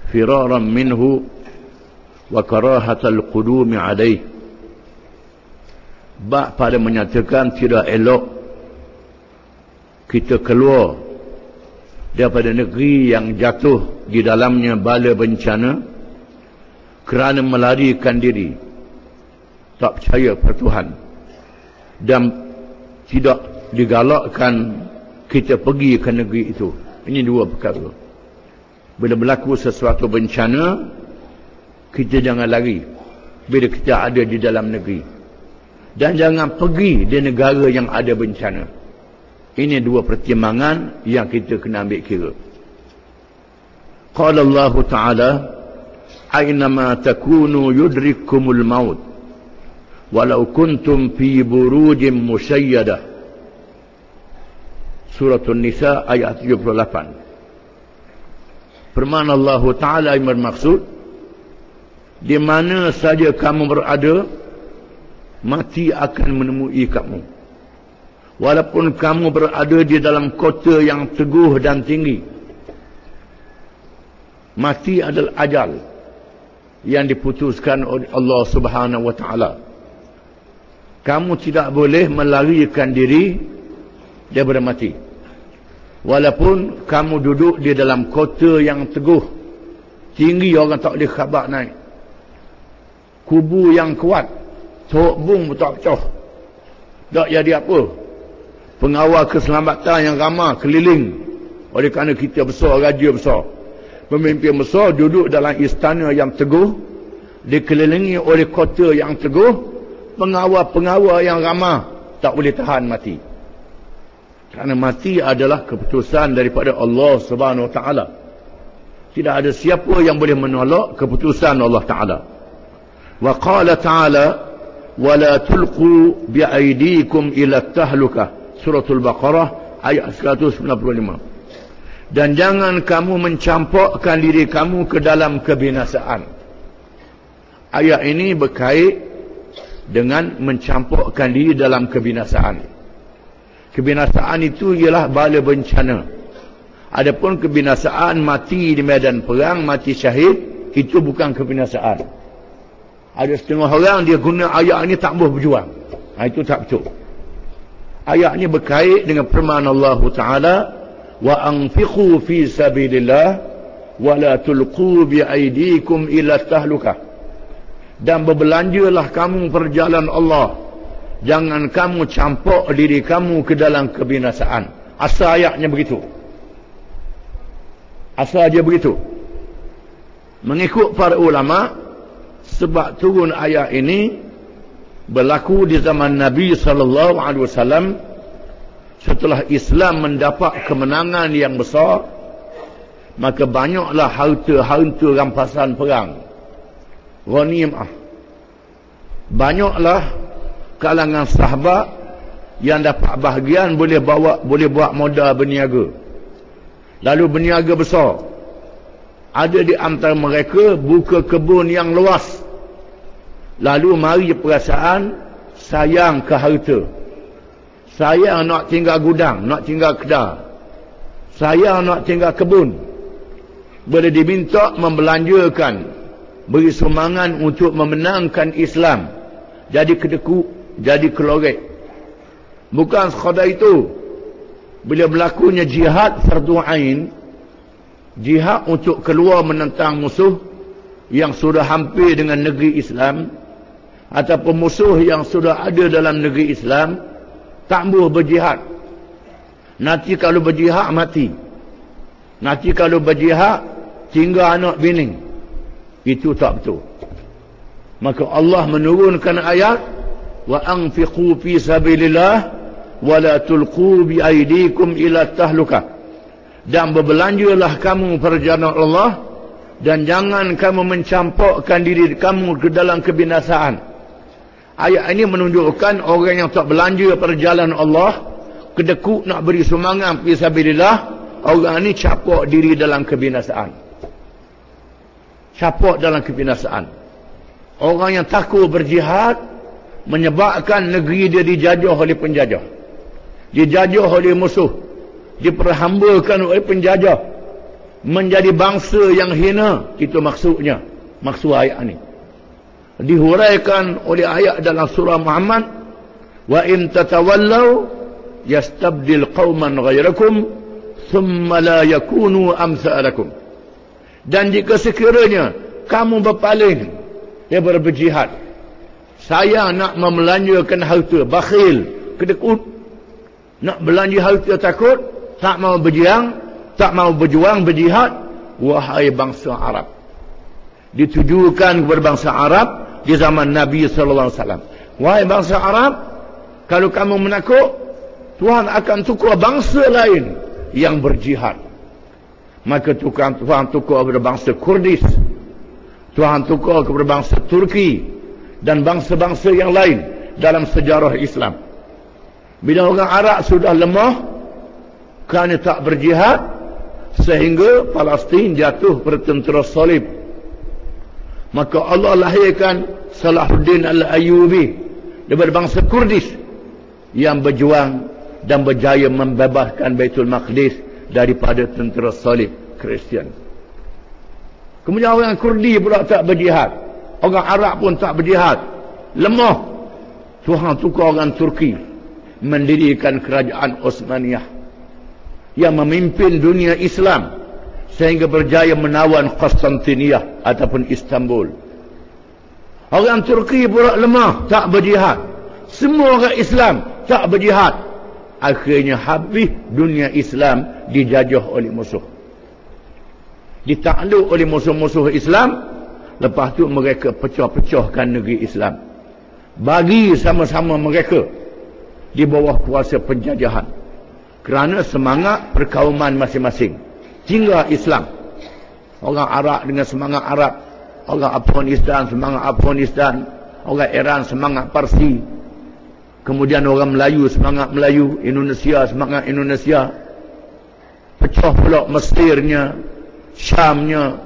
firaran minhu wa karahatal qudumi alaih. Bab pada menyatakan tidak elok kita keluar daripada negeri yang jatuh di dalamnya bala bencana kerana melarikan diri, tak percaya pada Tuhan, dan tidak digalakkan kita pergi ke negeri itu. Ini dua perkara. Bila berlaku sesuatu bencana, kita jangan lari bila kita ada di dalam negeri, dan jangan pergi di negara yang ada bencana. Ini dua pertimbangan yang kita kena ambil kira. Qala Allah Ta'ala, aynama takunu yudrikkumul maut walau kuntum fi burujin musyayyadah. Surah An-Nisa ayat 78. Firman Allah Ta'ala yang bermaksud, di mana saja kamu berada, mati akan menemui kamu. Walaupun kamu berada di dalam kota yang teguh dan tinggi, mati adalah ajal yang diputuskan oleh Allah Subhanahu wa Ta'ala. Kamu tidak boleh melarikan diri daripada mati. Walaupun kamu duduk di dalam kota yang teguh, tinggi, orang tak boleh khabar naik. Kubu yang kuat, teruk bung tak pecah, tak jadi apa. Pengawal keselamatan yang ramai keliling, oleh kerana kita besar, raja besar, pemimpin besar duduk dalam istana yang teguh, dikelilingi oleh kota yang teguh, pengawal-pengawal yang ramai tak boleh tahan mati. Kerana mati adalah keputusan daripada Allah Subhanahu Wa Ta'ala. Tidak ada siapa yang boleh menolak keputusan Allah Ta'ala. Wa qala ta'ala, wala tulqu bi'aidikum ila tahlukah. Suratul Baqarah ayat 195. Dan jangan kamu mencampakkan diri kamu ke dalam kebinasaan. Ayat ini berkait dengan mencampakkan diri dalam kebinasaan. Kebinasaan itu ialah bala bencana. Adapun kebinasaan mati di medan perang, mati syahid, itu bukan kebinasaan. Ada setengah orang dia guna ayat ini tak boleh berjuang. Itu tak betul. Ayat ini berkait dengan firman Allah Ta'ala, wa anfiqu fi sabilillah wa la tulqu bi aydikum ila tahlukah. Dan berbelanjalah kamu perjalanan Allah, jangan kamu campak diri kamu ke dalam kebinasaan. Asal ayatnya begitu. Asal dia begitu. Mengikut para ulama, sebab turun ayat ini berlaku di zaman Nabi SAW setelah Islam mendapat kemenangan yang besar, maka banyaklah harta-harta rampasan perang, ghanimah. Banyaklah kalangan sahabat yang dapat bahagian boleh buat modal berniaga, lalu berniaga besar. Ada di antara mereka buka kebun yang luas, lalu mari perasaan sayang ke harta, sayang nak tinggal gudang, nak tinggal kedai, sayang nak tinggal kebun. Boleh diminta membelanjakan, beri sumbangan untuk memenangkan Islam, jadi kedekut, jadi kelorek. Bukan sekadar itu, bila berlakunya jihad fardu ain, jihad untuk keluar menentang musuh yang sudah hampir dengan negeri Islam, ataupun musuh yang sudah ada dalam negeri Islam, tak boleh berjihad. Nanti kalau berjihad mati, nanti kalau berjihad tinggal anak bini. Itu tak betul. Maka Allah menurunkan ayat, wa anfiqu fi sabilillah wa la tulqu bi aydikum ila tahlukah. Dan berbelanjalah kamu perjalanan Allah, dan jangan kamu mencampakkan diri kamu ke dalam kebinasaan. Ayat ini menunjukkan orang yang tak belanja perjalanan Allah, kedekut nak beri sumbangan fi sabilillah, orang ini capak diri dalam kebinasaan. Capak dalam kebinasaan. Orang yang takut berjihad menyebabkan negeri dia dijajah oleh penjajah, dijajah oleh musuh, diperhambakan oleh penjajah. menjadi bangsa yang hina. Itu maksudnya, maksud ayat ini dihuraikan oleh ayat dalam surah Muhammad, wa in tatawallaw yastabdil qauman ghairakum thumma la yakunu amsalakum. Dan jika sekiranya kamu berpaling daripada berjihad, saya nak membelanjakan harta, bakhil, kedekut, nak belanja harta takut, tak mau berjuang berjihad. Wahai bangsa Arab, ditujukan kepada bangsa Arab di zaman Nabi sallallahu alaihi wasallam. Wahai bangsa Arab, kalau kamu menakut, Tuhan akan tukar bangsa lain yang berjihad. Maka Tuhan tukar kepada bangsa Kurdis, Tuhan tukar kepada bangsa Turki dan bangsa-bangsa yang lain dalam sejarah Islam. Bila orang Arab sudah lemah kerana tak berjihad, sehingga Palestin jatuh pada tentera salib, maka Allah lahirkan Salahuddin Al-Ayyubi daripada bangsa Kurdis yang berjuang dan berjaya membebaskan Baitul Maqdis daripada tentera salib Kristian. Kemudian orang Kurdi pula tak berjihad, orang Arab pun tak berjihad, lemah. Tuhan tukar orang Turki mendirikan kerajaan Osmaniyah yang memimpin dunia Islam sehingga berjaya menawan Konstantiniyah ataupun Istanbul. Orang Turki pula lemah, tak berjihad. Semua orang Islam tak berjihad. Akhirnya habis dunia Islam dijajah oleh musuh, ditakluk oleh musuh-musuh Islam. Lepas tu mereka pecah-pecahkan negeri Islam, bagi sama-sama mereka di bawah kuasa penjajahan, kerana semangat perkauman masing-masing. Tinggal Islam, orang Arab dengan semangat Arab, orang Afghanistan semangat Afghanistan, orang Iran semangat Parsi, kemudian orang Melayu semangat Melayu, Indonesia semangat Indonesia. Pecah pula Mesirnya, Syamnya,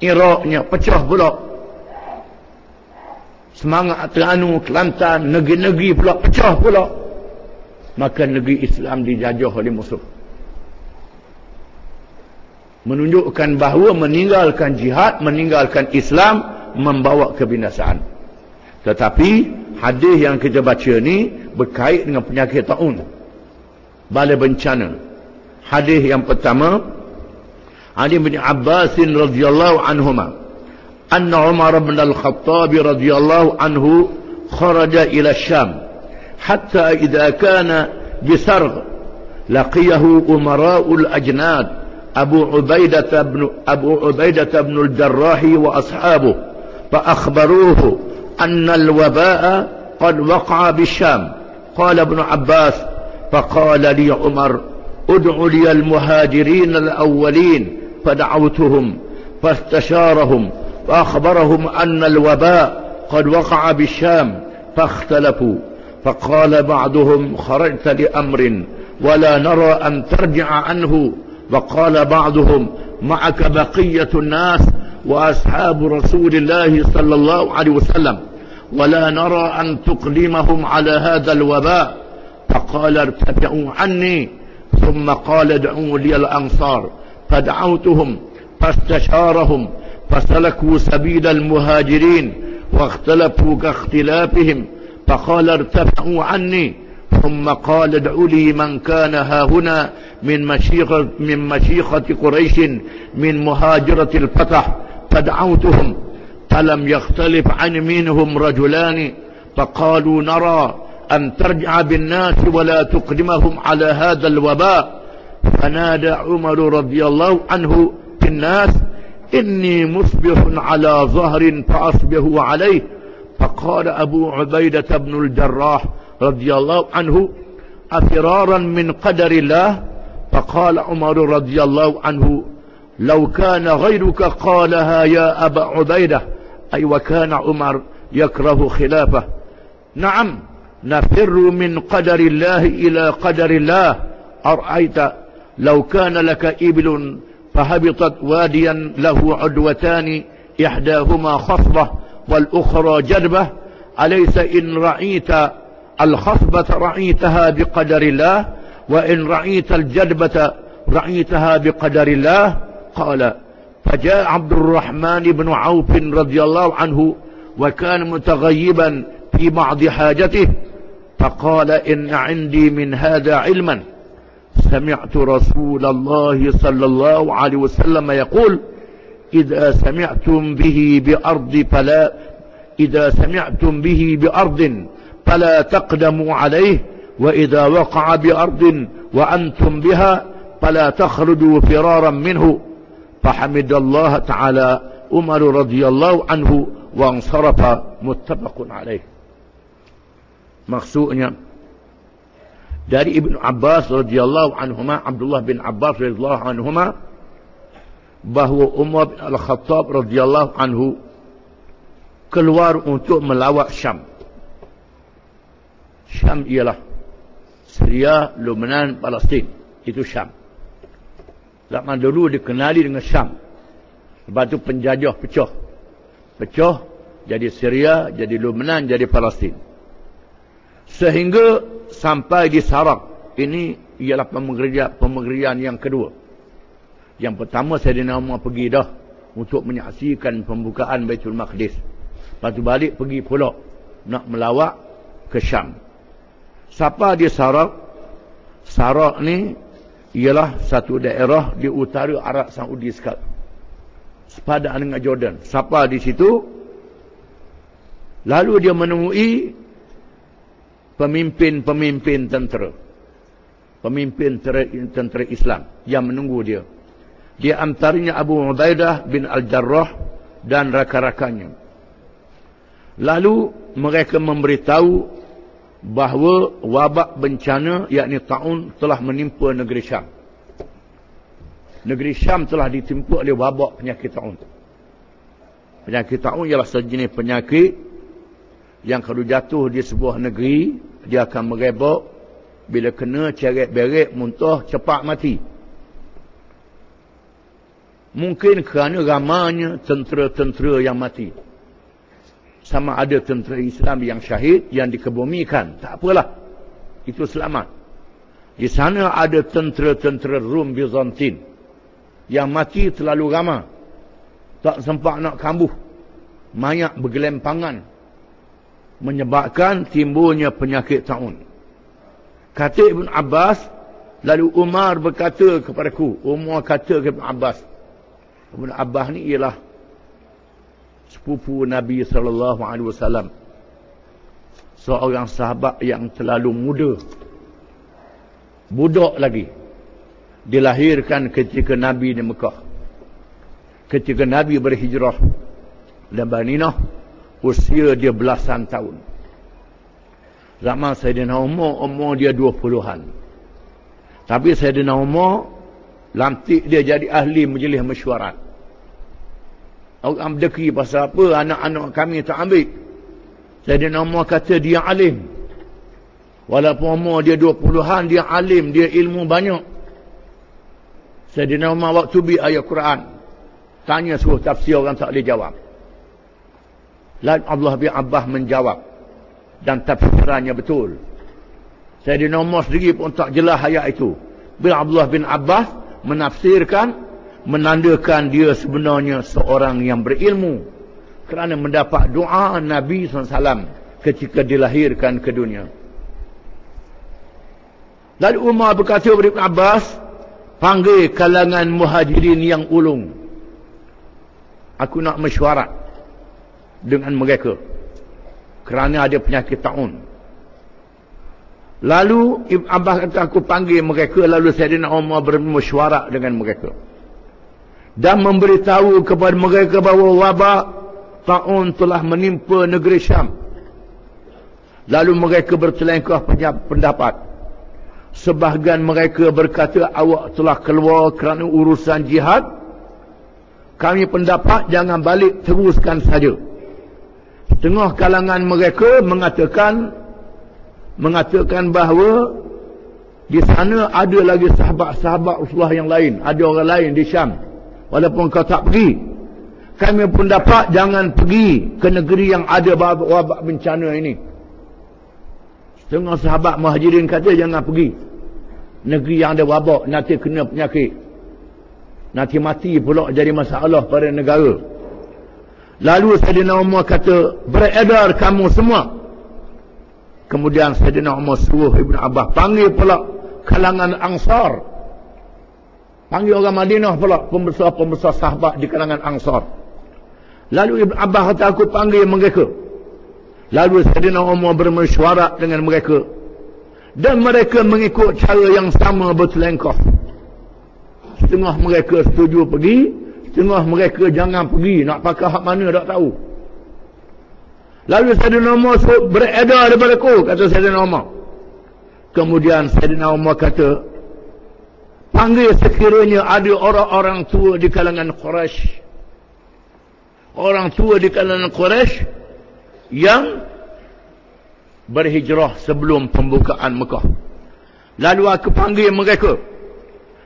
Iraqnya, pecah pula. Semangat Terengganu, Kelantan, negeri-negeri pula pecah pula. Maka negeri Islam dijajah oleh musuh. Menunjukkan bahawa meninggalkan jihad, meninggalkan Islam membawa kebinasaan. Tetapi hadis yang kita baca ni berkait dengan penyakit taun, bala bencana. Hadis yang pertama, Ali bin Abbas radhiyallahu anhuma, anna Umar bin Al-Khattab radhiyallahu anhu kharaja ila Syam hatta idza kana bisarg laqiyahu umara'ul ajnad أبو عبيدة بن الجراح وأصحابه فأخبروه أن الوباء قد وقع بالشام. قال ابن عباس فقال لي عمر ادع لي المهاجرين الأولين فدعوتهم فاستشارهم فأخبرهم أن الوباء قد وقع بالشام فاختلفوا. فقال بعضهم خرجت لأمر ولا نرى أن ترجع عنه، وقال بعضهم معك بقية الناس وأصحاب رسول الله صلى الله عليه وسلم ولا نرى أن تقدمهم على هذا الوباء. فقال ارتفعوا عني. ثم قال ادعوا لي الأنصار فدعوتهم فاستشارهم فسلكوا سبيل المهاجرين واختلفوا كاختلافهم. فقال ارتفعوا عني. ثم قال ادعوا لي من كان هاهنا من مشيخة قريش من مهاجرة الفتح. فدعوتهم فلم يختلف عن منهم رجلان فقالوا نرى أن ترجع بالناس ولا تقدمهم على هذا الوباء. فنادى عمر رضي الله عنه في الناس إني مصبح على ظهر فأصبحوا عليه. فقال أبو عبيدة بن الجراح رضي الله عنه أفرارا من قدر الله؟ فقال عمر رضي الله عنه لو كان غيرك قالها يا أبا عبيدة، أي وكان عمر يكره خلافه. نعم نفر من قدر الله إلى قدر الله. أرأيت لو كان لك إبل فهبطت واديا له عدوتان إحداهما خصبة والأخرى جدبة، أليس إن رعيت الخصبة رعيتها بقدر الله وإن رعيت الجدبة رعيتها بقدر الله؟ قال فجاء عبد الرحمن بن عوف رضي الله عنه وكان متغيبا في بعض حاجته فقال إن عندي من هذا علما سمعت رسول الله صلى الله عليه وسلم يقول إذا سمعتم به بأرض فلا تقدموا عليه وإذا وقع بأرض وأنتم بها فلا تخرجوا فرارا منه فحمد الله تعالى عمر رضي الله عنه وانصرف متفق عليه. Maksudnya dari Ibnu Abbas radhiyallahu anhuma, Abdullah bin Abbas radhiyallahu anhuma, bahawa Umar bin Al-Khattab radhiyallahu anhu keluar untuk melawat Syam. Syam ialah Syria, Lebanon, Palestin. Itu Syam. Zaman dulu dikenali dengan Syam. Lepas tu penjajah pecah. Pecah jadi Syria, jadi Lebanon, jadi Palestin. Sehingga sampai di Sarak. Ini ialah pemegerian yang kedua. Yang pertama Sayyidina Umar pergi dah untuk menyaksikan pembukaan Baitul Maqdis. Lepas tu balik pergi pula nak melawat ke Syam. Siapa di Sarak? Sarak ni ialah satu daerah di utara Arab Saudi sekarang. Sepadan dengan Jordan. Siapa di situ? Lalu dia menemui pemimpin tentera. Pemimpin tentera Islam yang menunggu dia. Di antaranya Abu Ubaidah bin Al-Jarrah dan rakan-rakannya. Lalu mereka memberitahu bahawa wabak bencana yakni taun telah menimpa negeri Syam. Negeri Syam telah ditimpa oleh wabak penyakit taun. Penyakit taun ialah sejenis penyakit yang kalau jatuh di sebuah negeri dia akan merebak, bila kena ceret-beret, muntah, cepat mati. Mungkin kerana ramanya tentera-tentera yang mati. Sama ada tentera Islam yang syahid, yang dikebumikan. Tak apalah. Itu selamat. Di sana ada tentera-tentera Rom Byzantin. Yang mati terlalu ramai. Tak sempat nak kambuh. Mayat bergelempangan. Menyebabkan timbulnya penyakit taun. Kata Ibn Abbas, lalu Umar berkata kepadaku. Umar kata kepada Ibn Abbas. Ibn Abbas ni ialah sepupu Nabi SAW. Seorang sahabat yang terlalu muda. Budak lagi. Dilahirkan ketika Nabi di Mekah. Ketika Nabi berhijrah dan Madinah, usia dia belasan tahun. Zaman Sayyidina Umar dia 20-an. Tapi Sayyidina Umar lantik dia jadi ahli majlis mesyuarat. Orang berdeki pasal apa anak-anak kami tak ambil. Sayyidina Umar kata dia alim. Walaupun umur dia 20-an, dia alim, dia ilmu banyak. Sayyidina Umar waktu bi ayat Quran, tanya suruh tafsir orang tak boleh jawab. Lalu Abdullah bin Abbas menjawab. Dan tafsirannya betul. Sayyidina Umar sendiri pun tak jelas ayat itu. Bila Abdullah bin Abbas menafsirkan, menandakan dia sebenarnya seorang yang berilmu. Kerana mendapat doa Nabi SAW ketika dilahirkan ke dunia. Lalu Umar berkata kepada Ibn Abbas, panggil kalangan muhajirin yang ulung. Aku nak mesyuarat dengan mereka. Kerana ada penyakit taun. Lalu Ibn Abbas kata aku panggil mereka. Lalu Sayyidina Umar bermesyuarat dengan mereka. Dan memberitahu kepada mereka bahawa wabak taun telah menimpa negeri Syam. Lalu mereka bertelengkah pendapat. Sebahagian mereka berkata awak telah keluar kerana urusan jihad. Kami pendapat jangan balik, teruskan saja. Setengah kalangan mereka mengatakan bahawa di sana ada lagi sahabat-sahabat Rasulullah yang lain. Ada orang lain di Syam. Walaupun kau tak pergi. Kami pendapat jangan pergi ke negeri yang ada wabak bencana ini. Setengah sahabat muhajirin kata jangan pergi. Negeri yang ada wabak, nanti kena penyakit. Nanti mati pula jadi masalah pada negara. Lalu Sayyidina Umar kata, beredar kamu semua. Kemudian Sayyidina Umar suruh Ibn Abbas panggil pula kalangan Ansar. Panggil orang Madinah pula, pembesar-pembesar sahabat di kalangan Ansar. Lalu Ibn Abbas kata, aku panggil mereka. Lalu Sayyidina Umar bermesyuarat dengan mereka. Dan mereka mengikut cara yang sama bertelengkah. Setengah mereka setuju pergi, setengah mereka jangan pergi. Nak pakai hak mana tak tahu. Lalu Sayyidina Umar beredar daripada aku, kata Sayyidina Umar. Kemudian Sayyidina Umar kata, panggil sekiranya ada orang-orang tua di kalangan Quraisy. Orang tua di kalangan Quraisy yang berhijrah sebelum pembukaan Mekah. Lalu aku panggil mereka.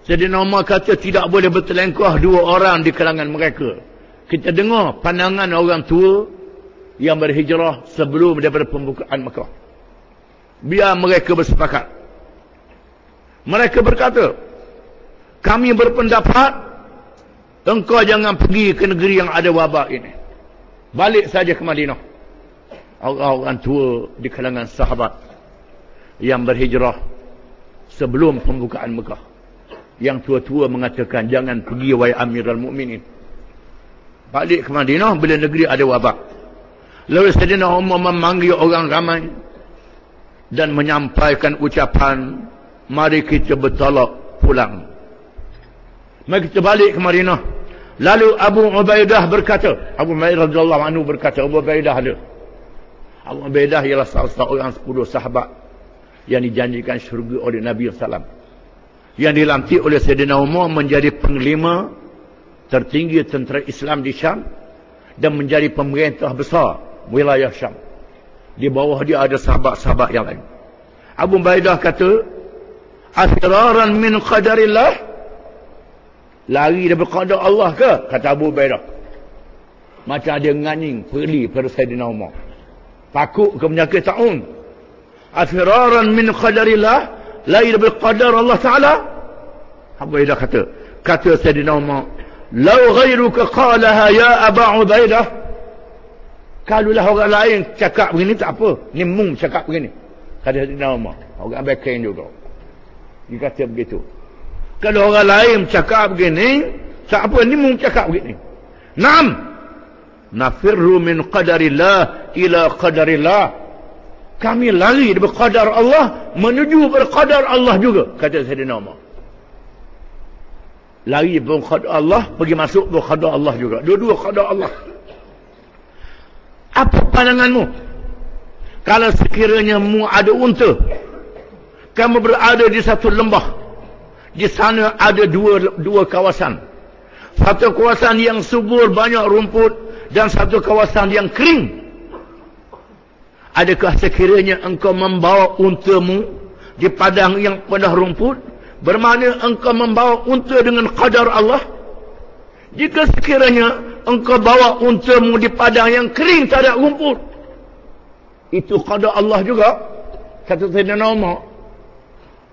Sayyidina Umar kata tidak boleh bertelengkah dua orang di kalangan mereka. Kita dengar pandangan orang tua yang berhijrah sebelum daripada pembukaan Mekah. Biar mereka bersepakat. Mereka berkata, kami berpendapat engkau jangan pergi ke negeri yang ada wabak ini. Balik saja ke Madinah. Orang-orang tua di kalangan sahabat yang berhijrah sebelum pembukaan Mekah. Yang tua-tua mengatakan jangan pergi wahai Amirul Mukminin. Balik ke Madinah bila negeri ada wabak. Lalu Sayyidina Umar memanggil orang ramai dan menyampaikan ucapan, mari kita bertolak pulang. Mari kita balik ke Madinah. Lalu Abu Ubaidah berkata, Abu Ubaidah radhiyallahu anhu berkata, Abu Ubaidah ada. Abu Ubaidah ialah salah seorang 10 sahabat yang dijanjikan syurga oleh Nabi SAW. Yang dilantik oleh Sayyidina Umar menjadi panglima tertinggi tentera Islam di Syam dan menjadi pemerintah besar wilayah Syam. Di bawah dia ada sahabat-sahabat yang lain. Abu Ubaidah kata, afiraran min qadarillah, lari daripada qadar Allah ke? Kata Abu Ubaidah. Macam dia nganying perli pada Sayyidina Umar. Takut ke penyakit ta'un. Afiraran min qadarillah, lari daripada qadar Allah Ta'ala. Abu Ubaidah kata Sayyidina Umar, lau ghairuka qalaha ya Aba Ubaidah, kalulah orang lain cakap begini tak apa, ni mung cakap begini. Kata Sayyidina Umar, orang bekain juga. Dia kata begitu. Kalau orang lain cakap begini, tak apa, ni mung cakap begini. Naam, nafirru min qadarillah ila qadarillah. Kami lari dari qadar Allah menuju berqadar Allah juga, kata Sayyidina Umar. Lari berqadar Allah, pergi masuk berqadar Allah juga. Dua-dua qadar Allah. Apa pandanganmu? Kalau sekiranya mu ada unta, kamu berada di satu lembah, di sana ada dua kawasan. Satu kawasan yang subur banyak rumput dan satu kawasan yang kering. Adakah sekiranya engkau membawa untamu di padang yang penuh rumput, bermakna engkau membawa unta dengan qadar Allah? Jika sekiranya engkau bawa untamu di padang yang kering tak ada rumput, itu qadar Allah juga. Kata Sayyidina Umar,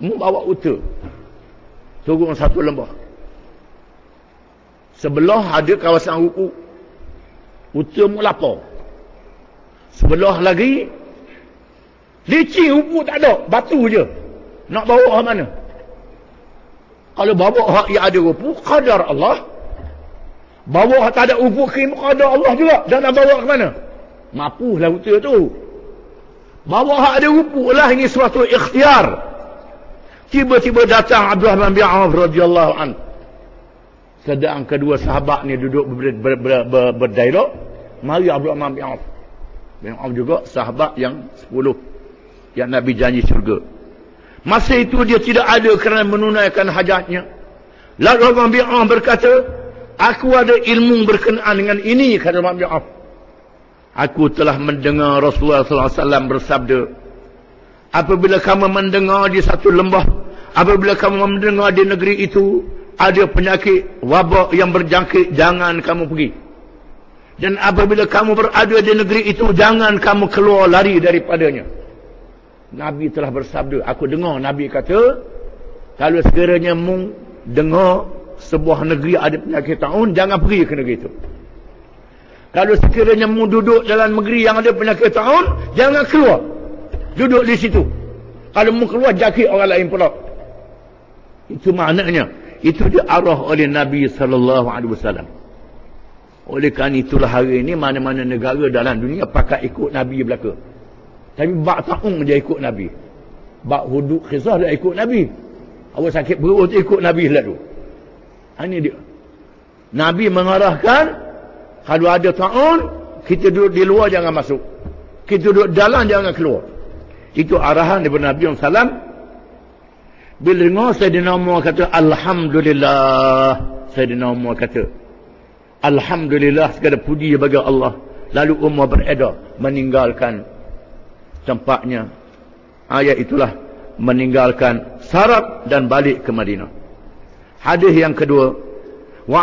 mu bawa unta turun satu lembah, sebelah ada kawasan rumput, untamu lapar. Sebelah lagi licin, rumput tak ada, batu je. Nak bawa ke mana? Kalau bawa hak yang ada rumput, qadar Allah. Bawa hak tak ada rumput, qadar Allah juga. Dan nak bawa ke mana? Mapulah unta tu. Bawa hak ada rumput lah, ini suatu ikhtiar. Tiba-tiba datang Abdullah bin Auf radhiyallahu an. Sedang kedua sahabat ni duduk berdialog. Mari Abdullah bin Auf. Bin Auf juga sahabat yang 10 yang Nabi janji syurga. Masa itu dia tidak ada kerana menunaikan hajatnya. Lalu Abdullah bin Auf berkata, aku ada ilmu berkenaan dengan ini, kata Abdullah bin Auf. Aku telah mendengar Rasulullah SAW bersabda, apabila kamu mendengar di satu lembah, apabila kamu mendengar di negeri itu ada penyakit wabak yang berjangkit, jangan kamu pergi. Dan apabila kamu berada di negeri itu, jangan kamu keluar lari daripadanya. Nabi telah bersabda, aku dengar Nabi kata, kalau sekiranya mu dengar sebuah negeri ada penyakit taun, jangan pergi ke negeri itu. Kalau sekiranya mu duduk dalam negeri yang ada penyakit taun, jangan keluar. Duduk di situ. Kalau mu keluar, jangkit orang lain pula. Itu maknanya. Itu diarah oleh Nabi SAW. Oleh kerana itulah hari ini mana-mana negara dalam dunia pakai ikut Nabi belaka. Tapi bak taung dia ikut Nabi. Bak huduk kisah dia ikut Nabi. Awak sakit perut ikut Nabi lalu. Ini dia. Nabi mengarahkan, kalau ada taun, kita duduk di luar jangan masuk. Kita duduk dalam jangan keluar. Itu arahan daripada Nabi SAW. Bila dengar Sayyidina Umar kata, Alhamdulillah. Sayyidina Umar kata, Alhamdulillah segala puji bagi Allah. Lalu Umar beredar meninggalkan tempatnya. Ayat itulah meninggalkan Sarab dan balik ke Madinah. Hadis yang kedua, wa